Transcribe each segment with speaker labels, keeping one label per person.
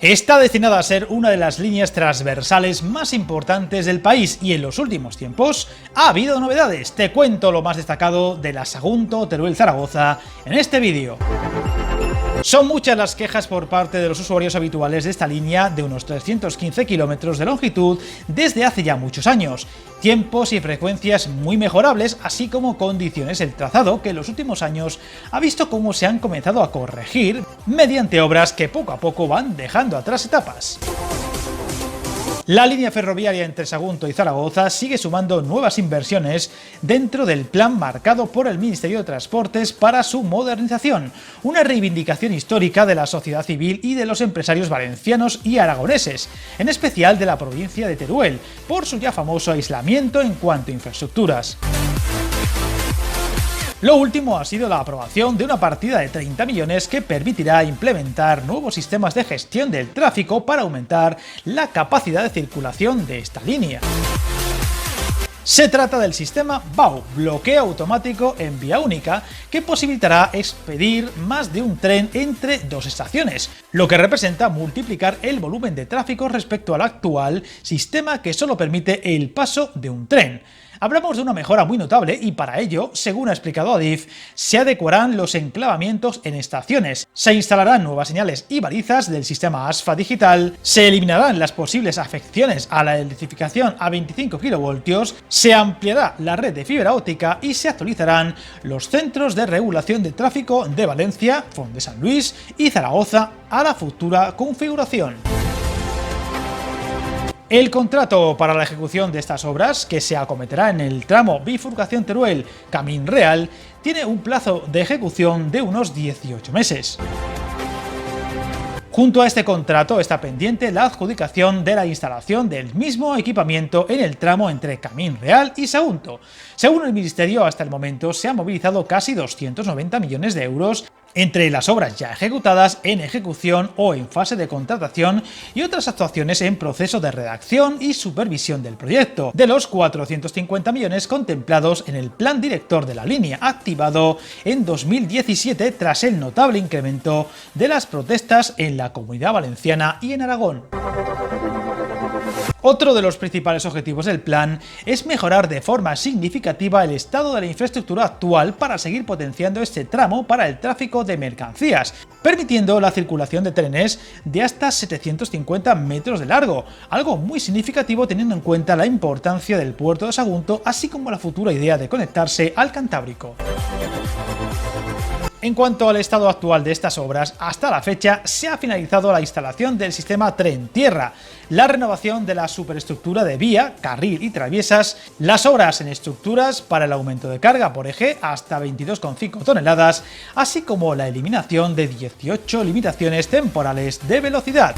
Speaker 1: Está destinada a ser una de las líneas transversales más importantes del país y en los últimos tiempos ha habido novedades. Te cuento lo más destacado de la Sagunto-Teruel-Zaragoza en este vídeo. Son muchas las quejas por parte de los usuarios habituales de esta línea de unos 315 kilómetros de longitud desde hace ya muchos años. Tiempos y frecuencias muy mejorables, así como condiciones del trazado que en los últimos años ha visto cómo se han comenzado a corregir mediante obras que poco a poco van dejando atrás etapas. La línea ferroviaria entre Sagunto y Zaragoza sigue sumando nuevas inversiones dentro del plan marcado por el Ministerio de Transportes para su modernización, una reivindicación histórica de la sociedad civil y de los empresarios valencianos y aragoneses, en especial de la provincia de Teruel, por su ya famoso aislamiento en cuanto a infraestructuras. Lo último ha sido la aprobación de una partida de 30 millones que permitirá implementar nuevos sistemas de gestión del tráfico para aumentar la capacidad de circulación de esta línea. Se trata del sistema BAU, bloqueo automático en vía única, que posibilitará expedir más de un tren entre dos estaciones, lo que representa multiplicar el volumen de tráfico respecto al actual sistema que solo permite el paso de un tren. Hablamos de una mejora muy notable y para ello, según ha explicado Adif, se adecuarán los enclavamientos en estaciones, se instalarán nuevas señales y balizas del sistema ASFA digital, se eliminarán las posibles afecciones a la electrificación a 25 kV, se ampliará la red de fibra óptica y se actualizarán los centros de regulación de tráfico de Valencia, Font de San Luis y Zaragoza a la futura configuración. El contrato para la ejecución de estas obras, que se acometerá en el tramo bifurcación Teruel-Camín Real, tiene un plazo de ejecución de unos 18 meses. Junto a este contrato está pendiente la adjudicación de la instalación del mismo equipamiento en el tramo entre Camín Real y Sagunto. Según el Ministerio, hasta el momento se han movilizado casi 290 millones de euros entre las obras ya ejecutadas, en ejecución o en fase de contratación y otras actuaciones en proceso de redacción y supervisión del proyecto, de los 450 millones contemplados en el plan director de la línea, activado en 2017 tras el notable incremento de las protestas en la Comunidad Valenciana y en Aragón. Otro de los principales objetivos del plan es mejorar de forma significativa el estado de la infraestructura actual para seguir potenciando este tramo para el tráfico de mercancías, permitiendo la circulación de trenes de hasta 750 metros de largo, algo muy significativo teniendo en cuenta la importancia del puerto de Sagunto, así como la futura idea de conectarse al Cantábrico. En cuanto al estado actual de estas obras, hasta la fecha se ha finalizado la instalación del sistema tren-tierra, la renovación de la superestructura de vía, carril y traviesas, las obras en estructuras para el aumento de carga por eje hasta 22,5 toneladas, así como la eliminación de 18 limitaciones temporales de velocidad.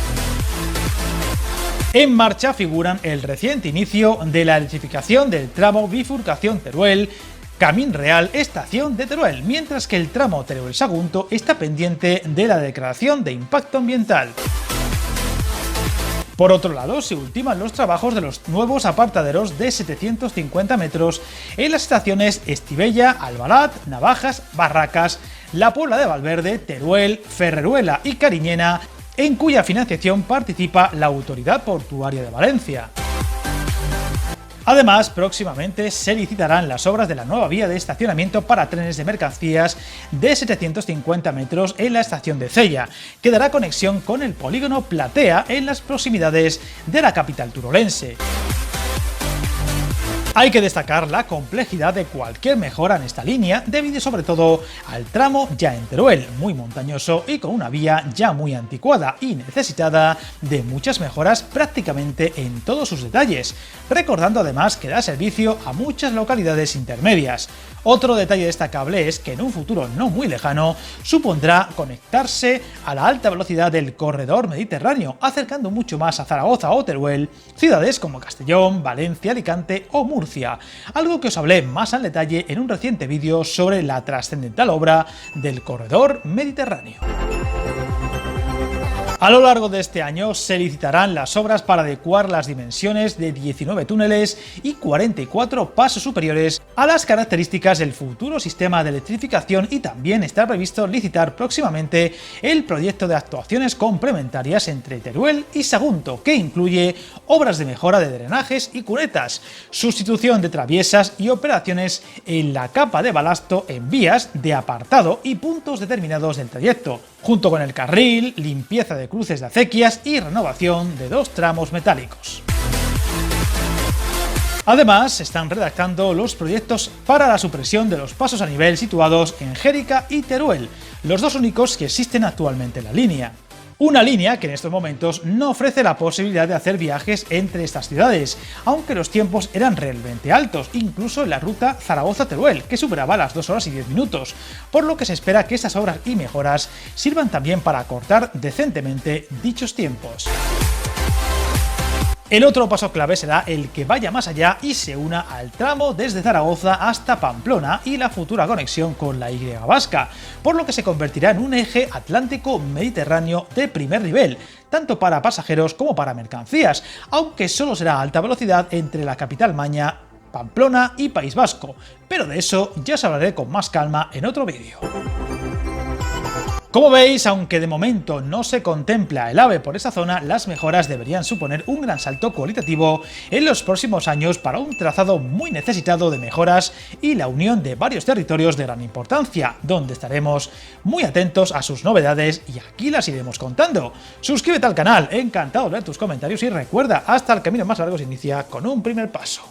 Speaker 1: En marcha figuran el reciente inicio de la electrificación del tramo bifurcación Teruel, Camín Real, estación de Teruel, mientras que el tramo Teruel-Sagunto está pendiente de la declaración de impacto ambiental. Por otro lado, se ultiman los trabajos de los nuevos apartaderos de 750 metros en las estaciones Estivella, Albalat, Navajas, Barracas, La Puebla de Valverde, Teruel, Ferreruela y Cariñena, en cuya financiación participa la Autoridad Portuaria de Valencia. Además, próximamente se licitarán las obras de la nueva vía de estacionamiento para trenes de mercancías de 750 metros en la estación de Cella, que dará conexión con el polígono Platea en las proximidades de la capital turolense. Hay que destacar la complejidad de cualquier mejora en esta línea, debido sobre todo al tramo ya en Teruel, muy montañoso y con una vía ya muy anticuada y necesitada de muchas mejoras prácticamente en todos sus detalles, recordando además que da servicio a muchas localidades intermedias. Otro detalle destacable es que en un futuro no muy lejano supondrá conectarse a la alta velocidad del corredor mediterráneo, acercando mucho más a Zaragoza o Teruel, ciudades como Castellón, Valencia, Alicante o Murcia, algo que os hablé más al detalle en un reciente vídeo sobre la trascendental obra del corredor mediterráneo. A lo largo de este año se licitarán las obras para adecuar las dimensiones de 19 túneles y 44 pasos superiores a las características del futuro sistema de electrificación, y también está previsto licitar próximamente el proyecto de actuaciones complementarias entre Teruel y Sagunto, que incluye obras de mejora de drenajes y cunetas, sustitución de traviesas y operaciones en la capa de balasto en vías de apartado y puntos determinados del trayecto, junto con el carril, limpieza de cruces de acequias y renovación de 2 tramos metálicos. Además, se están redactando los proyectos para la supresión de los pasos a nivel situados en Jérica y Teruel, los 2 únicos que existen actualmente en la línea. Una línea que en estos momentos no ofrece la posibilidad de hacer viajes entre estas ciudades, aunque los tiempos eran realmente altos, incluso en la ruta Zaragoza-Teruel, que superaba las 2 horas y 10 minutos, por lo que se espera que estas obras y mejoras sirvan también para acortar decentemente dichos tiempos. El otro paso clave será el que vaya más allá y se una al tramo desde Zaragoza hasta Pamplona y la futura conexión con la Y vasca, por lo que se convertirá en un eje atlántico-mediterráneo de primer nivel, tanto para pasajeros como para mercancías, aunque solo será a alta velocidad entre la capital maña, Pamplona y País Vasco, pero de eso ya os hablaré con más calma en otro vídeo. Como veis, aunque de momento no se contempla el AVE por esa zona, las mejoras deberían suponer un gran salto cualitativo en los próximos años para un trazado muy necesitado de mejoras y la unión de varios territorios de gran importancia, donde estaremos muy atentos a sus novedades y aquí las iremos contando. Suscríbete al canal, encantado de leer tus comentarios y recuerda, hasta el camino más largo se inicia con un primer paso.